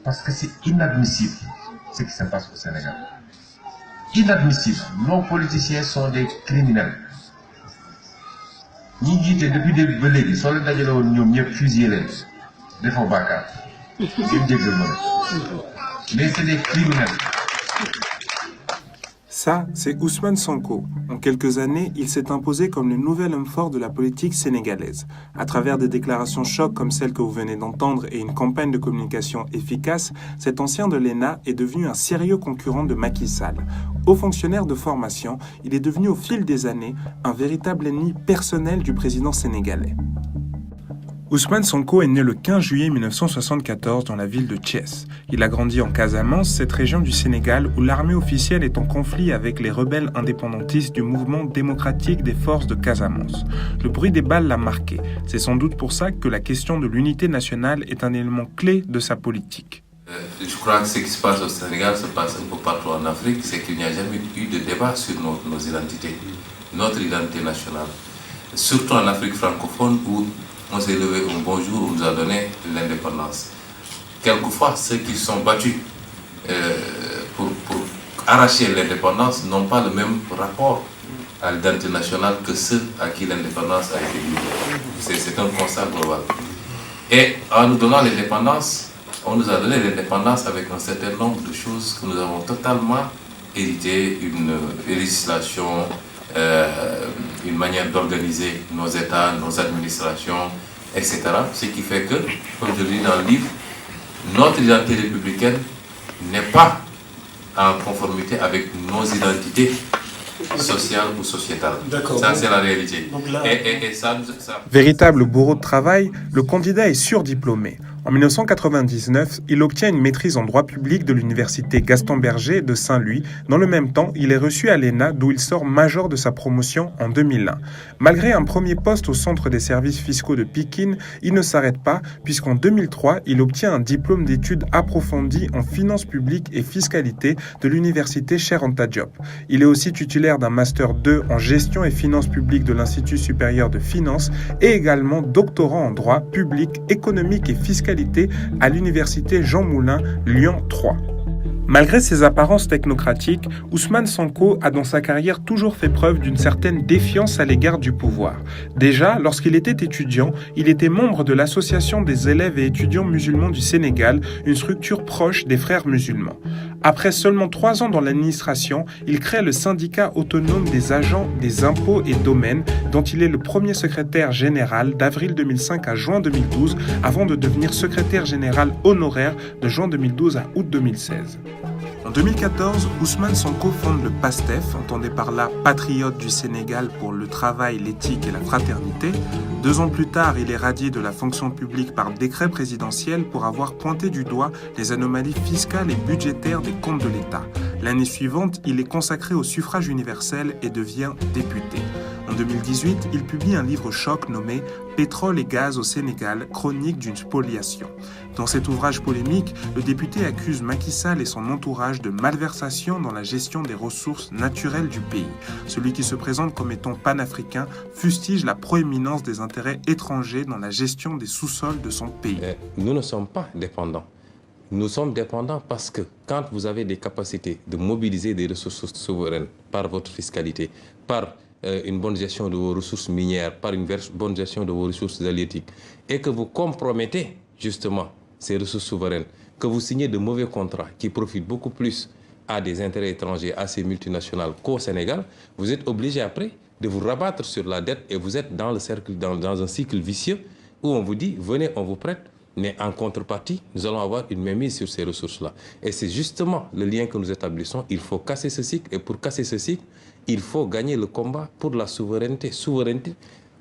Parce que c'est inadmissible ce qui se passe au Sénégal. Inadmissible. Nos politiciens sont des criminels. Ñi jiite depuis début ba léegi soo leen dajale woon ñoom ñëpp fusillé leen defoo bàkkaar ngeen jéggal ma mais c'est des criminels. Ça, c'est Ousmane Sonko. En quelques années, il s'est imposé comme le nouvel homme fort de la politique sénégalaise. À travers des déclarations chocs comme celles que vous venez d'entendre et une campagne de communication efficace, cet ancien de l'ENA est devenu un sérieux concurrent de Macky Sall. Haut fonctionnaire de formation, il est devenu au fil des années un véritable ennemi personnel du président sénégalais. Ousmane Sonko est né le 15 juillet 1974 dans la ville de Thiès. Il a grandi en Casamance, cette région du Sénégal où l'armée officielle est en conflit avec les rebelles indépendantistes du mouvement démocratique des forces de Casamance. Le bruit des balles l'a marqué. C'est sans doute pour ça que la question de l'unité nationale est un élément clé de sa politique. Je crois que ce qui se passe au Sénégal se passe un peu partout en Afrique, c'est qu'il n'y a jamais eu de débat sur nos identités, notre identité nationale. Surtout en Afrique francophone où on s'est levé un bon jour, on nous a donné l'indépendance. Quelquefois, ceux qui sont battus pour arracher l'indépendance n'ont pas le même rapport à l'identité nationale que ceux à qui l'indépendance a été livrée. C'est un constat global. Et en nous donnant l'indépendance, on nous a donné l'indépendance avec un certain nombre de choses que nous avons totalement héritées, une législation, une manière d'organiser nos États, nos administrations, etc. Ce qui fait que, comme je le dis dans le livre, notre identité républicaine n'est pas en conformité avec nos identités sociales ou sociétales. Ça, c'est la réalité. Véritable bourreau de travail, le candidat est surdiplômé. En 1999, il obtient une maîtrise en droit public de l'université Gaston Berger de Saint-Louis. Dans le même temps, il est reçu à l'ENA, d'où il sort major de sa promotion en 2001. Malgré un premier poste au centre des services fiscaux de Pikine, il ne s'arrête pas, puisqu'en 2003, il obtient un diplôme d'études approfondies en finances publiques et fiscalité de l'université Cheikh Anta Diop. Il est aussi titulaire d'un master 2 en gestion et finances publiques de l'Institut supérieur de finance et également doctorant en droit public, économique et fiscalité à l'université Jean Moulin, Lyon 3. Malgré ses apparences technocratiques, Ousmane Sonko a dans sa carrière toujours fait preuve d'une certaine défiance à l'égard du pouvoir. Déjà, lorsqu'il était étudiant, il était membre de l'Association des élèves et étudiants musulmans du Sénégal, une structure proche des frères musulmans. Après seulement 3 ans dans l'administration, il crée le syndicat autonome des agents des impôts et domaines, dont il est le premier secrétaire général d'avril 2005 à juin 2012, avant de devenir secrétaire général honoraire de juin 2012 à août 2016. En 2014, Ousmane Sonko fonde le PASTEF, entendez par là Patriote du Sénégal pour le travail, l'éthique et la fraternité. 2 ans plus tard, il est radié de la fonction publique par décret présidentiel pour avoir pointé du doigt les anomalies fiscales et budgétaires des comptes de l'État. L'année suivante, il est consacré au suffrage universel et devient député. En 2018, il publie un livre choc nommé « Pétrole et gaz au Sénégal, chronique d'une spoliation ». Dans cet ouvrage polémique, le député accuse Macky Sall et son entourage de malversation dans la gestion des ressources naturelles du pays. Celui qui se présente comme étant panafricain fustige la proéminence des intérêts étrangers dans la gestion des sous-sols de son pays. Nous ne sommes pas dépendants. Nous sommes dépendants parce que quand vous avez des capacités de mobiliser des ressources souveraines par votre fiscalité, par une bonne gestion de vos ressources minières, par une bonne gestion de vos ressources halieutiques, et que vous compromettez justement ces ressources souveraines, que vous signez de mauvais contrats qui profitent beaucoup plus à des intérêts étrangers, à ces multinationales qu'au Sénégal, vous êtes obligé après de vous rabattre sur la dette et vous êtes dans un cycle vicieux où on vous dit, venez, on vous prête, mais en contrepartie, nous allons avoir une mainmise sur ces ressources-là. Et c'est justement le lien que nous établissons. Il faut casser ce cycle. Et pour casser ce cycle, il faut gagner le combat pour la souveraineté. Souveraineté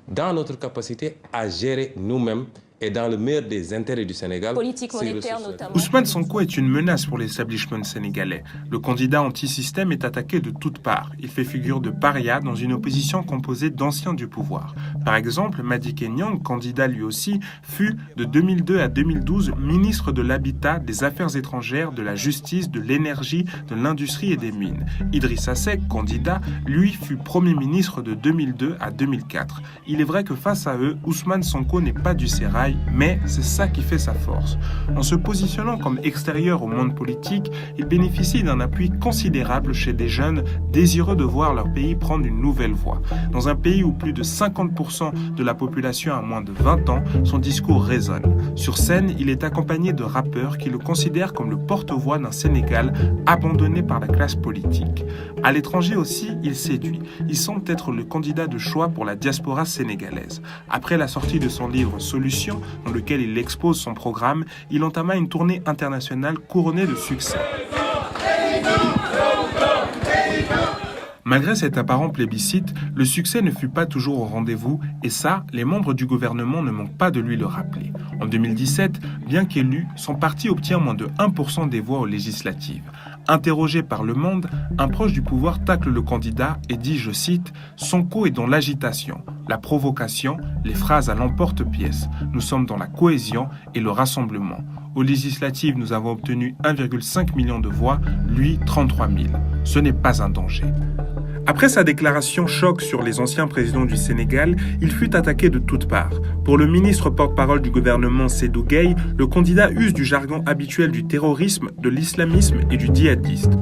dans notre capacité à gérer nous-mêmes et dans le meilleur des intérêts du Sénégal. Politique monétaire notamment. Ousmane Sonko est une menace pour l'establishment sénégalais. Le candidat anti-système est attaqué de toutes parts. Il fait figure de paria dans une opposition composée d'anciens du pouvoir. Par exemple, Madické Niang, candidat lui aussi, fut de 2002 à 2012 ministre de l'Habitat, des Affaires étrangères, de la Justice, de l'Énergie, de l'Industrie et des Mines. Idrissa Seck, candidat, lui fut Premier ministre de 2002 à 2004. Il est vrai que face à eux, Ousmane Sonko n'est pas du sérail travail, mais c'est ça qui fait sa force. En se positionnant comme extérieur au monde politique, il bénéficie d'un appui considérable chez des jeunes désireux de voir leur pays prendre une nouvelle voie. Dans un pays où plus de 50% de la population a moins de 20 ans, son discours résonne. Sur scène, il est accompagné de rappeurs qui le considèrent comme le porte-voix d'un Sénégal abandonné par la classe politique. À l'étranger aussi, il séduit. Il semble être le candidat de choix pour la diaspora sénégalaise. Après la sortie de son livre Solutions, dans lequel il expose son programme, il entama une tournée internationale couronnée de succès. Malgré cet apparent plébiscite, le succès ne fut pas toujours au rendez-vous et ça, les membres du gouvernement ne manquent pas de lui le rappeler. En 2017, bien qu'élu, son parti obtient moins de 1% des voix aux législatives. Interrogé par Le Monde, un proche du pouvoir tacle le candidat et dit, je cite, « Sonko est dans l'agitation, la provocation, les phrases à l'emporte-pièce. Nous sommes dans la cohésion et le rassemblement. Aux législatives, nous avons obtenu 1,5 million de voix, lui 33 000. Ce n'est pas un danger. » Après sa déclaration choc sur les anciens présidents du Sénégal, il fut attaqué de toutes parts. Pour le ministre porte-parole du gouvernement Seydou Gueye, le candidat use du jargon habituel du terrorisme, de l'islamisme et du djihadiste.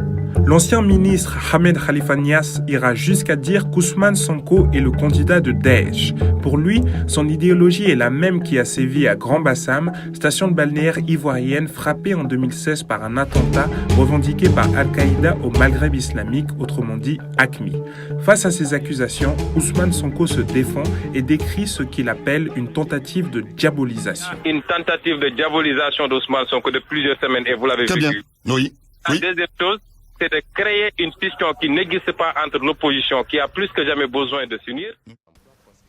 L'ancien ministre Ahmed Khalifa Niasse ira jusqu'à dire qu'Ousmane Sonko est le candidat de Daesh. Pour lui, son idéologie est la même qui a sévi à Grand Bassam, station de balnéaire ivoirienne frappée en 2016 par un attentat revendiqué par Al-Qaïda au Maghreb islamique, autrement dit AQMI. Face à ces accusations, Ousmane Sonko se défend et décrit ce qu'il appelle une tentative de diabolisation. Une tentative de diabolisation d'Ousmane Sonko de plusieurs semaines et vous l'avez Très bien. vu. Oui. La deuxième chose, c'est de créer une scission qui n'existe pas entre l'opposition, qui a plus que jamais besoin de s'unir.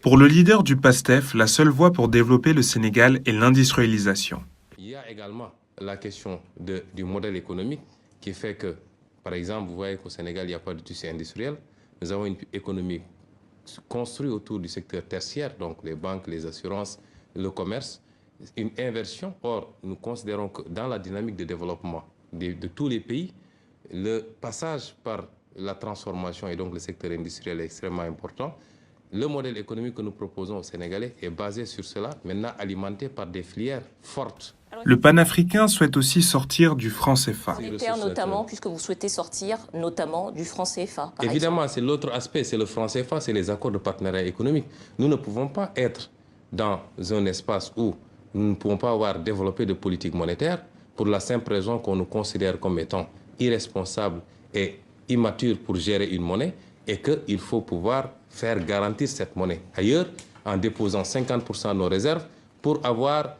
Pour le leader du PASTEF, la seule voie pour développer le Sénégal est l'industrialisation. Il y a également la question du modèle économique qui fait que, par exemple, vous voyez qu'au Sénégal, il n'y a pas de tissu industriel. Nous avons une économie construite autour du secteur tertiaire, donc les banques, les assurances, le commerce, une inversion. Or, nous considérons que dans la dynamique de développement de tous les pays, le passage par la transformation et donc le secteur industriel est extrêmement important. Le modèle économique que nous proposons aux Sénégalais est basé sur cela, maintenant alimenté par des filières fortes. Le panafricain souhaite aussi sortir du franc CFA. Notamment, puisque vous souhaitez sortir notamment du franc CFA. Évidemment, c'est l'autre aspect, c'est le franc CFA, c'est les accords de partenariat économique. Nous ne pouvons pas être dans un espace où nous ne pouvons pas avoir développé de politique monétaire pour la simple raison qu'on nous considère comme étant irresponsables et immatures pour gérer une monnaie et qu'il faut pouvoir faire garantir cette monnaie ailleurs en déposant 50% de nos réserves pour avoir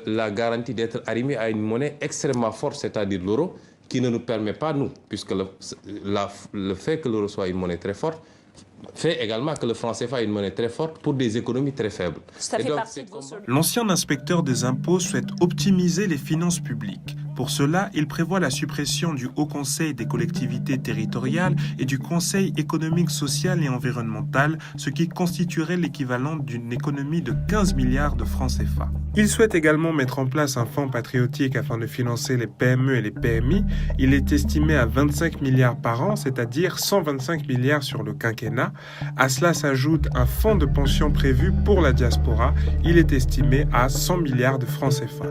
la garantie d'être arrimé à une monnaie extrêmement forte, c'est-à-dire l'euro, qui ne nous permet pas, nous, puisque le fait que l'euro soit une monnaie très forte, fait également que le franc CFA est une monnaie très forte pour des économies très faibles. L'ancien inspecteur des impôts souhaite optimiser les finances publiques. Pour cela, il prévoit la suppression du Haut Conseil des collectivités territoriales et du Conseil économique, social et environnemental, ce qui constituerait l'équivalent d'une économie de 15 milliards de francs CFA. Il souhaite également mettre en place un fonds patriotique afin de financer les PME et les PMI. Il est estimé à 25 milliards par an, c'est-à-dire 125 milliards sur le quinquennat. À cela s'ajoute un fonds de pension prévu pour la diaspora. Il est estimé à 100 milliards de francs CFA.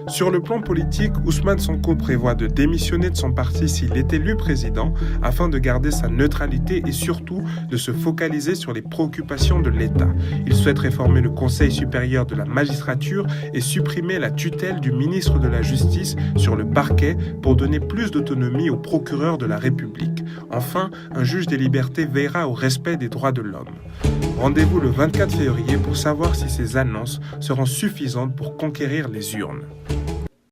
Sur le plan politique, Ousmane Sonko prévoit de démissionner de son parti s'il est élu président afin de garder sa neutralité et surtout de se focaliser sur les préoccupations de l'État. Il souhaite réformer le Conseil supérieur de la magistrature et supprimer la tutelle du ministre de la Justice sur le parquet pour donner plus d'autonomie au procureur de la République. Enfin, un juge des libertés veillera au respect des droits de l'homme. Rendez-vous le 24 février pour savoir si ces annonces seront suffisantes pour conquérir les urnes.